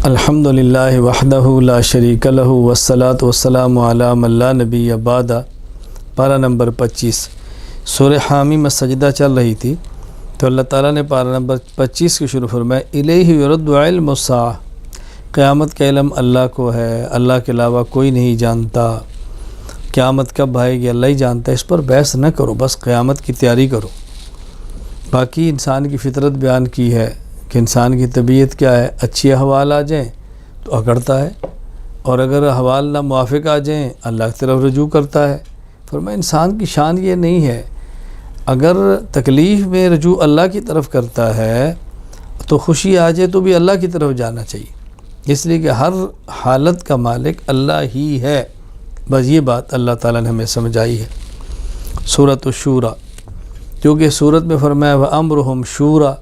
الحمدللہ وحدہ لا شریک لہ والصلاۃ والسلام علی من لا نبی بعد۔ پارہ نمبر 25 سورہ حامی میں سجدہ چل رہی تھی تو اللہ تعالیٰ نے پارہ نمبر 25 کی شروع فرمایا الیہ یرد علم الساعہ، قیامت کا علم اللہ کو ہے، اللہ کے علاوہ کوئی نہیں جانتا۔ قیامت کب آئے گی اللہ ہی جانتا ہے، اس پر بحث نہ کرو، بس قیامت کی تیاری کرو۔ باقی انسان کی فطرت بیان کی ہے کہ انسان کی طبیعت کیا ہے، اچھی احوال آ جائیں تو اکڑتا ہے، اور اگر احوال نہ موافق آ جائیں اللہ کی طرف رجوع کرتا ہے۔ فرمایا انسان کی شان یہ نہیں ہے، اگر تکلیف میں رجوع اللہ کی طرف کرتا ہے تو خوشی آ جائے تو بھی اللہ کی طرف جانا چاہیے، اس لیے کہ ہر حالت کا مالک اللہ ہی ہے۔ بس یہ بات اللہ تعالیٰ نے ہمیں سمجھائی ہے۔ سورۃ الشورى، کیونکہ سورت میں فرمایا وَأَمْرُهُمْ شُورَى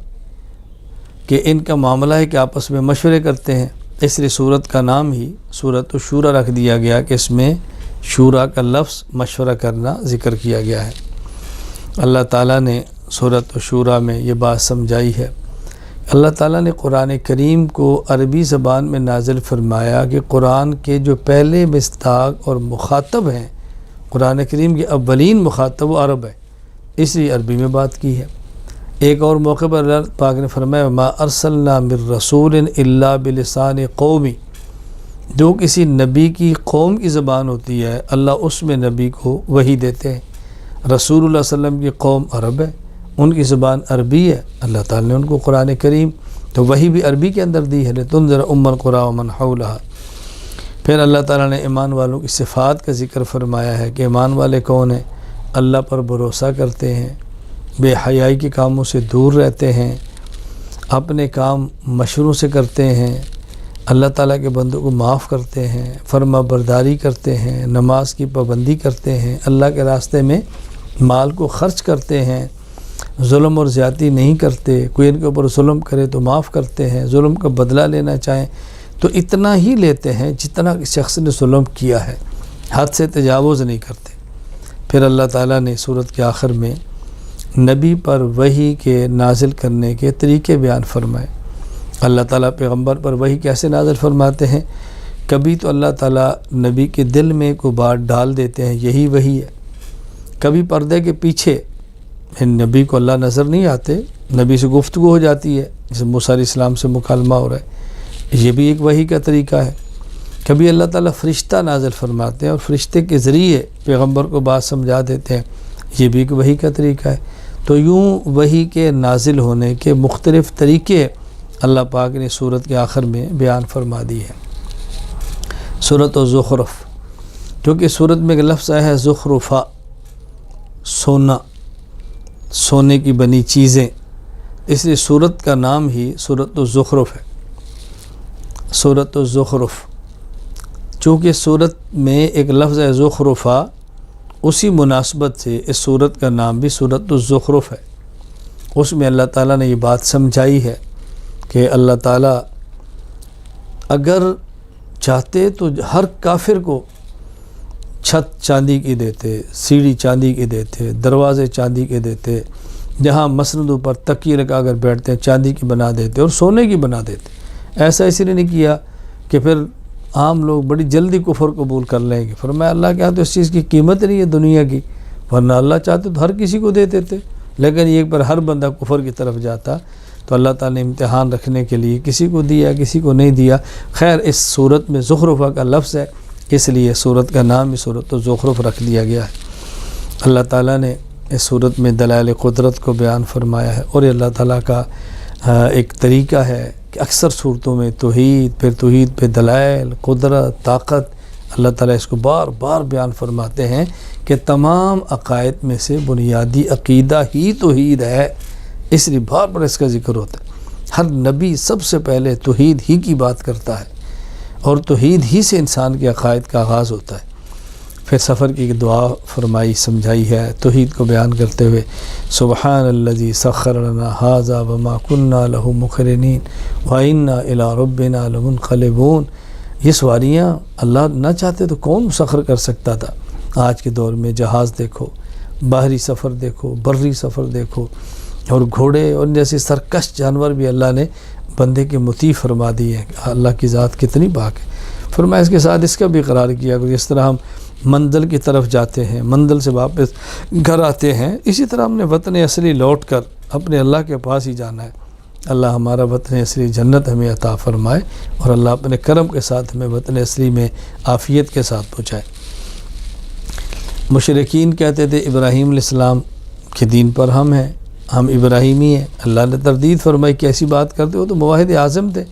کہ ان کا معاملہ ہے کہ آپس میں مشورے کرتے ہیں، اس لیے سورت کا نام ہی سورۃ الشورى رکھ دیا گیا کہ اس میں شورا کا لفظ مشورہ کرنا ذکر کیا گیا ہے۔ اللہ تعالیٰ نے سورۃ الشورى میں یہ بات سمجھائی ہے۔ اللہ تعالیٰ نے قرآن کریم کو عربی زبان میں نازل فرمایا کہ قرآن کے جو پہلے مصداق اور مخاطب ہیں، قرآن کریم کے اولین مخاطب و عرب ہے، اس لیے عربی میں بات کی ہے۔ ایک اور موقع پر اللہ پاک نے فرمایا ما ارسلنا من رسول الا بلسان قومی، جو کسی نبی کی قوم کی زبان ہوتی ہے اللہ اس میں نبی کو وحی دیتے ہیں۔ رسول اللہ صلی اللہ علیہ وسلم کی قوم عرب ہے، ان کی زبان عربی ہے، اللہ تعالیٰ نے ان کو قرآن کریم تو وحی بھی عربی کے اندر دی ہے لتنذر ام القری ومن حولها۔ پھر اللہ تعالیٰ نے ایمان والوں کی صفات کا ذکر فرمایا ہے کہ ایمان والے کون ہیں؟ اللہ پر بھروسہ کرتے ہیں، بے حیائی کے کاموں سے دور رہتے ہیں، اپنے کام مشروع سے کرتے ہیں، اللہ تعالیٰ کے بندوں کو معاف کرتے ہیں، فرما برداری کرتے ہیں، نماز کی پابندی کرتے ہیں، اللہ کے راستے میں مال کو خرچ کرتے ہیں، ظلم اور زیادتی نہیں کرتے، کوئی ان کے اوپر ظلم کرے تو معاف کرتے ہیں، ظلم کا بدلہ لینا چاہیں تو اتنا ہی لیتے ہیں جتنا شخص نے ظلم کیا ہے، حد سے تجاوز نہیں کرتے۔ پھر اللہ تعالیٰ نے سورت کے آخر میں نبی پر وحی کے نازل کرنے کے طریقے بیان فرمائے۔ اللہ تعالیٰ پیغمبر پر وحی کیسے نازل فرماتے ہیں؟ کبھی تو اللہ تعالیٰ نبی کے دل میں کوئی بات ڈال دیتے ہیں، یہی وحی ہے۔ کبھی پردے کے پیچھے نبی کو اللہ نظر نہیں آتے، نبی سے گفتگو ہو جاتی ہے، جیسے موسیٰ علیہ السلام سے مکالمہ ہو رہا ہے، یہ بھی ایک وحی کا طریقہ ہے۔ کبھی اللہ تعالیٰ فرشتہ نازل فرماتے ہیں اور فرشتے کے ذریعے پیغمبر کو بات سمجھا دیتے ہیں، یہ بھی ایک وحی کا طریقہ ہے۔ تو یوں وحی کے نازل ہونے کے مختلف طریقے اللہ پاک نے سورت کے آخر میں بیان فرما دی ہے۔ سورۃ الزخرف، کیونکہ سورت میں ایک لفظ آیا ہے زخرفہ، سونا، سونے کی بنی چیزیں، اس لیے سورت کا نام ہی سورۃ الزخرف ہے۔ سورۃ الزخرف، چونکہ سورت میں ایک لفظ ہے زخرفہ، اسی مناسبت سے اس سورت کا نام بھی سورۃ الزخرف ہے۔ اس میں اللہ تعالیٰ نے یہ بات سمجھائی ہے کہ اللہ تعالیٰ اگر چاہتے تو ہر کافر کو چھت چاندی کی دیتے، سیڑھی چاندی کی دیتے، دروازے چاندی کے دیتے، جہاں مسندوں پر تکیے لگا کر بیٹھتے ہیں چاندی کی بنا دیتے اور سونے کی بنا دیتے۔ ایسا اس لیے نہیں کیا کہ پھر عام لوگ بڑی جلدی کفر قبول کر لیں گے۔ فرمایا اللہ کے ہاں تو اس چیز کی قیمت نہیں ہے دنیا کی، ورنہ اللہ چاہتے تو ہر کسی کو دے دیتے، لیکن ایک بار ہر بندہ کفر کی طرف جاتا تو اللہ تعالیٰ نے امتحان رکھنے کے لیے کسی کو دیا کسی کو نہیں دیا۔ خیر اس صورت میں زخرفہ کا لفظ ہے، اس لیے صورت کا نام بھی سورۃ الزخرف رکھ دیا گیا ہے۔ اللہ تعالیٰ نے اس صورت میں دلائل قدرت کو بیان فرمایا ہے، اور یہ اللہ تعالیٰ کا ایک طریقہ ہے کہ اکثر صورتوں میں توحید، پھر توحید پہ دلائل، قدرت، طاقت، اللہ تعالیٰ اس کو بار بار بیان فرماتے ہیں کہ تمام عقائد میں سے بنیادی عقیدہ ہی توحید ہے، اس لیے بار بار اس کا ذکر ہوتا ہے۔ ہر نبی سب سے پہلے توحید ہی کی بات کرتا ہے، اور توحید ہی سے انسان کے عقائد کا آغاز ہوتا ہے۔ پھر سفر کی دعا فرمائی سمجھائی ہے توحید کو بیان کرتے ہوئے، سبحان الذی سخر لنا ھذا وما كنا له مقرنین وإنا إلی ربنا لمنقلبون۔ یہ سواریاں اللہ نہ چاہتے تو کون مسخر کر سکتا تھا؟ آج کے دور میں جہاز دیکھو، باہری سفر دیکھو، بری سفر دیکھو، اور گھوڑے اور جیسے سرکش جانور بھی اللہ نے بندے کے مطیع فرما دی ہے. اللہ کی ذات کتنی پاک ہے. فرمایا اس کے ساتھ اس کا بھی اقرار کیا کہ جس طرح ہم منزل کی طرف جاتے ہیں، منزل سے واپس گھر آتے ہیں، اسی طرح ہم نے وطن اصلی لوٹ کر اپنے اللہ کے پاس ہی جانا ہے. اللہ ہمارا وطن اصلی جنت ہمیں عطا فرمائے اور اللہ اپنے کرم کے ساتھ ہمیں وطن اصلی میں عافیت کے ساتھ پہنچائے. مشرکین کہتے تھے ابراہیم علیہ السلام کے دین پر ہم ہیں، ہم ابراہیمی ہیں. اللہ نے تردید فرمائی کہ ایسی بات کرتے ہو تو موحد اعظم تھے،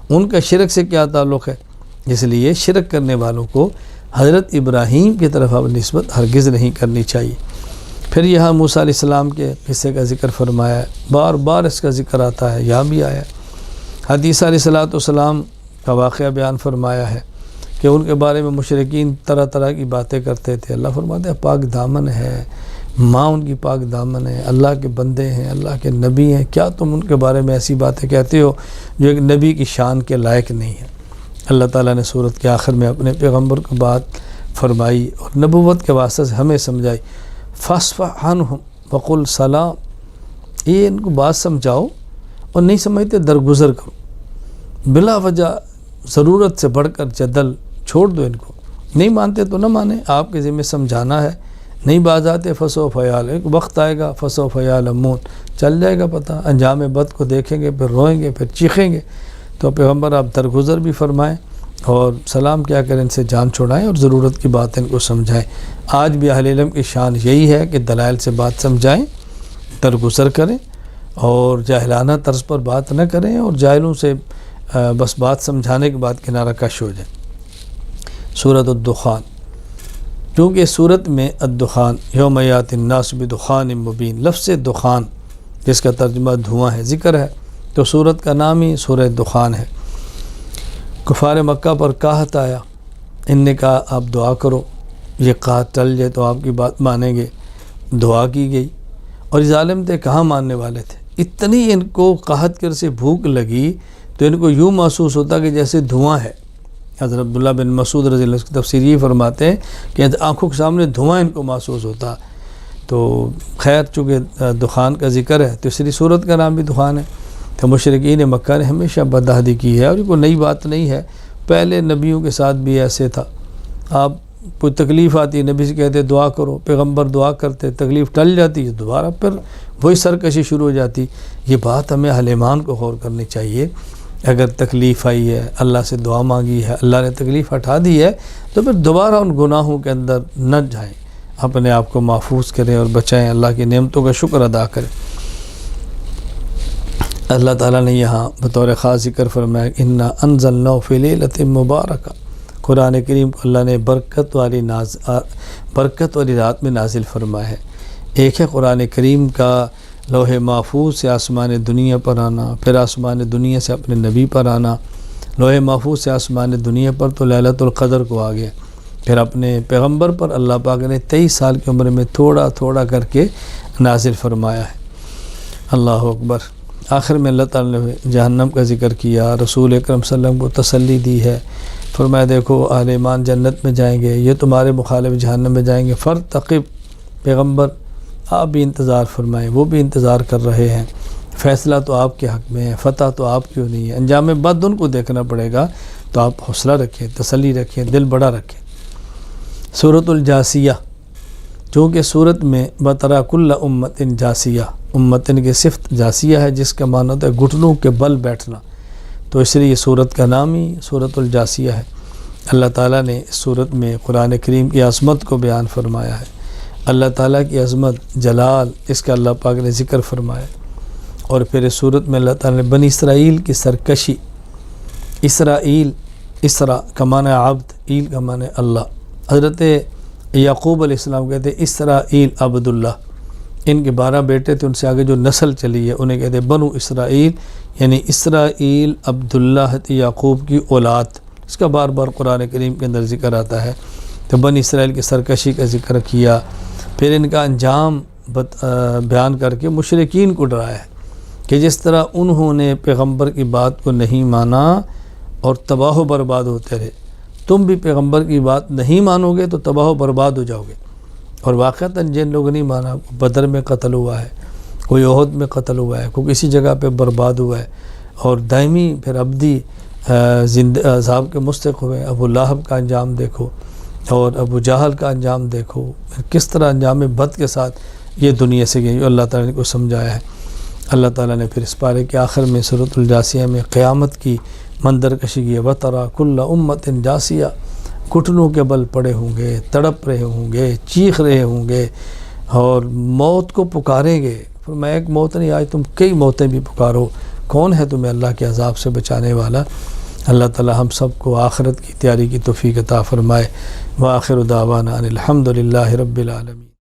ان کا شرک سے کیا تعلق ہے؟ اس لیے شرک کرنے والوں کو حضرت ابراہیم کی طرف اب نسبت ہرگز نہیں کرنی چاہیے. پھر یہاں موسیٰ علیہ السلام کے قصے کا ذکر فرمایا ہے، بار بار اس کا ذکر آتا ہے، یہاں بھی آیا. حدیث علیہ السلام کا واقعہ بیان فرمایا ہے کہ ان کے بارے میں مشرکین طرح طرح کی باتیں کرتے تھے. اللہ فرماتے ہیں پاک دامن ہے، ماں ان کی پاک دامن ہے، اللہ کے بندے ہیں، اللہ کے نبی ہیں، کیا تم ان کے بارے میں ایسی باتیں کہتے ہو جو ایک نبی کی شان کے لائق نہیں ہے؟ اللہ تعالیٰ نے سورت کے آخر میں اپنے پیغمبر کو بات فرمائی اور نبوت کے واسطے سے ہمیں سمجھائی. فاصفح عنہم وقل سلام، یہ ان کو بات سمجھاؤ اور نہیں سمجھتے درگزر کرو. بلا وجہ ضرورت سے بڑھ کر جدل چھوڑ دو. ان کو نہیں مانتے تو نہ مانیں، آپ کے ذمہ سمجھانا ہے. نہیں باز آتے فسوف یعلمون، ایک وقت آئے گا فسوف یعلمون، چل جائے گا پتہ. انجام بد کو دیکھیں گے، پھر روئیں گے، پھر چیخیں گے. تو پیغمبر آپ درگزر بھی فرمائیں اور سلام کیا کریں، ان سے جان چھوڑائیں اور ضرورت کی بات ان کو سمجھائیں. آج بھی اہل علم کی شان یہی ہے کہ دلائل سے بات سمجھائیں، درگزر کریں اور جاہلانہ طرز پر بات نہ کریں اور جاہلوں سے بس بات سمجھانے کے بعد کنارہ کش ہو جائیں. سورۃ الدخان، کیونکہ سورت میں الدخان یوم یأتی الناس بدخان مبین، لفظ دخان جس کا ترجمہ دھواں ہے ذکر ہے، تو سورت کا نام ہی سورہ دخان ہے. کفار مکہ پر قحط آیا، ان نے کہا آپ دعا کرو، یہ قحط ٹل جائے تو آپ کی بات مانیں گے. دعا کی گئی اور ظالم تھے، کہاں ماننے والے تھے. اتنی ان کو قحط کر سے بھوک لگی تو ان کو یوں محسوس ہوتا کہ جیسے دھواں ہے. حضرت عبداللہ بن مسعود رضی اللہ عنہ کی تفسیر یہ فرماتے ہیں کہ آنکھوں کے سامنے دھواں ان کو محسوس ہوتا. تو خیر چونکہ دخان کا ذکر ہے تو اس لیے سورت کا نام بھی دخان ہے. تو مشرکین مکہ نے ہمیشہ بدعہدی کی ہے اور یہ کوئی نئی بات نہیں ہے، پہلے نبیوں کے ساتھ بھی ایسے تھا. آپ کوئی تکلیف آتی نبی سے کہتے دعا کرو، پیغمبر دعا کرتے، تکلیف ٹل جاتی ہے، دوبارہ پھر وہی سرکشی شروع ہو جاتی. یہ بات ہمیں اہل ایمان کو غور کرنی چاہیے. اگر تکلیف آئی ہے، اللہ سے دعا مانگی ہے، اللہ نے تکلیف ہٹا دی ہے، تو پھر دوبارہ ان گناہوں کے اندر نہ جائیں، اپنے آپ کو محفوظ کریں اور بچائیں، اللہ کی نعمتوں کا شکر ادا کریں. اللہ تعالیٰ نے یہاں بطور خاص ذکر فرمایا انا انزلناہ فی لیلۃ مبارکہ، قرآن کریم کو اللہ نے برکت والی رات میں نازل فرمایا ہے. ایک ہے قرآن کریم کا لوح محفوظ سے آسمان دنیا پر آنا، پھر آسمان دنیا سے اپنے نبی پر آنا. لوح محفوظ سے آسمان دنیا پر تو لیلۃ القدر کو آ گیا، پھر اپنے پیغمبر پر اللہ پاک نے 23 سال کی عمر میں تھوڑا تھوڑا کر کے نازل فرمایا ہے. اللہ اکبر. آخر میں اللہ تعالیٰ نے جہنم کا ذکر کیا، رسول اکرم صلی اللہ علیہ وسلم کو تسلی دی ہے. فرمایا دیکھو اہل ایمان جنت میں جائیں گے، یہ تمہارے مخالف جہنم میں جائیں گے. فرتقب، پیغمبر آپ بھی انتظار فرمائیں، وہ بھی انتظار کر رہے ہیں. فیصلہ تو آپ کے حق میں ہے، فتح تو آپ کیوں نہیں ہے. انجام بد ان کو دیکھنا پڑے گا، تو آپ حوصلہ رکھیں، تسلی رکھیں، دل بڑا رکھیں. سورۃ الجاسیہ، چونکہ سورت میں بطرا کل امت جاسیہ، امتن کی صفت جاسیہ ہے جس کا معنی ہوتا ہے گھٹنوں کے بل بیٹھنا، تو اس لیے یہ سورت کا نام ہی سورۃ الجاسیہ ہے. اللہ تعالیٰ نے اس سورت میں قرآن کریم کی عظمت کو بیان فرمایا ہے. اللہ تعالیٰ کی عظمت، جلال، اس کا اللہ پاک نے ذکر فرمایا. اور پھر اس سورت میں اللہ تعالیٰ نے بنی اسرائیل کی سرکشی، اسرائیل، اسرا کا معنی عبد، ایل کا معنی اللہ. حضرت یعقوب علیہ السلام کہتے ہیں اسرائیل عبداللہ، ان کے 12 بیٹے تھے، ان سے آگے جو نسل چلی ہے انہیں کہتے ہیں بنو اسرائیل، یعنی اسرائیل عبداللہ یعقوب کی اولاد. اس کا بار بار قرآن کریم کے اندر ذکر آتا ہے. تو بنی اسرائیل کی سرکشی کا ذکر کیا، پھر ان کا انجام بیان کر کے مشرکین کو ڈرایا ہے کہ جس طرح انہوں نے پیغمبر کی بات کو نہیں مانا اور تباہ و برباد ہوتے رہے، تم بھی پیغمبر کی بات نہیں مانو گے تو تباہ و برباد ہو جاؤ گے. اور واقعتاً جن لوگوں نہیں مانا، بدر میں قتل ہوا ہے، کوئی احد میں قتل ہوا ہے، کوئی کسی جگہ پہ برباد ہوا ہے. اور دائمی پھر ابدی عذاب کے مستحق ہوئے۔ ابو لہب کا انجام دیکھو اور ابو جہل کا انجام دیکھو، کس طرح انجام بد کے ساتھ یہ دنیا سے گئی، اللہ تعالیٰ نے کو سمجھایا ہے۔ اللہ تعالیٰ نے پھر اس پارے کے آخر میں سورۃ الجاسیہ میں قیامت کی منظر کشی کی ہے، وَتَرَى كُلَّ أُمَّةٍ جاسیہ، گھٹنوں کے بل پڑے ہوں گے، تڑپ رہے ہوں گے، چیخ رہے ہوں گے اور موت کو پکاریں گے۔ فرمایا ایک موت نہیں، آج تم کئی موتیں بھی پکارو، کون ہے تمہیں اللہ کے عذاب سے بچانے والا؟ اللہ تعالی ہم سب کو آخرت کی تیاری کی توفیق عطا فرمائے۔ وآخر دعوانا ان الحمد للہ رب العالمین۔